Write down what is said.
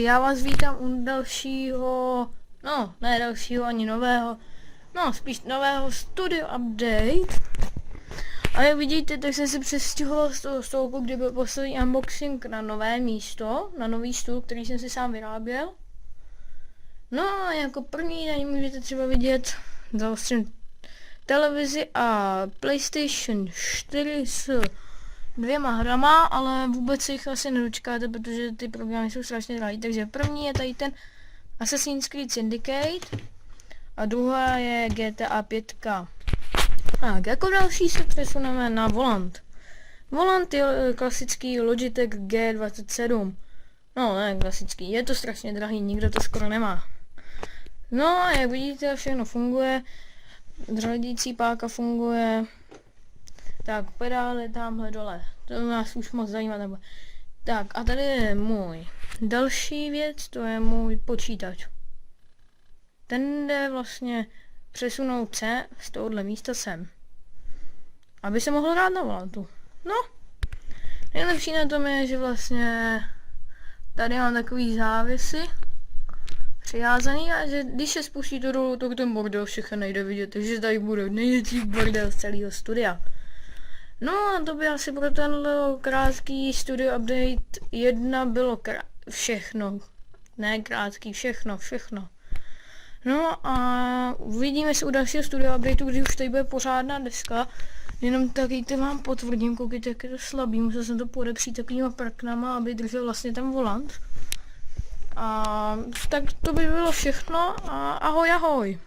Ahoj, já vás vítám u dalšího, no ne dalšího ani nového, no spíš nového studio update. A jak vidíte, tak jsem se přestěhoval z toho stolku, kde byl poslední unboxing na nové místo, na nový stůl, který jsem si sám vyráběl. No a jako první tady můžete třeba vidět zaostřenou televizi a PlayStation 4 s 2 hrama, ale vůbec se jich asi nedočkáte, protože ty programy jsou strašně drahé. Takže první je tady ten Assassin's Creed Syndicate a druhá je GTA 5. Tak, jako další se přesuneme na volant. Volant je klasický Logitech G27. No, ne klasický, je to strašně drahý, nikdo to skoro nemá. No a jak vidíte, všechno funguje. Řadící páka funguje. Tak, pedály tamhle dole. To nás už moc zajímá. Tak, a tady je můj další věc, to je můj počítač. Ten jde vlastně přesunout se z tohohle místa sem. Aby se mohl hrát na volantu. No, nejlepší na tom je, že vlastně tady mám takový závěsy přiházaný a že když se spustí to dolů, tak ten bordel všechno nejde vidět, takže tady bude největší bordel z celého studia. No a to by asi pro tenhle krátký studio update 1 bylo všechno. Ne krátký, všechno. No a uvidíme se u dalšího studio updateu, kdy už tady bude pořádná deska. Jenom taky to vám potvrdím, koukejte, jak je to slabý, musel jsem to podepřít takovýma prknama, aby držel vlastně ten volant. A tak to by bylo všechno a ahoj.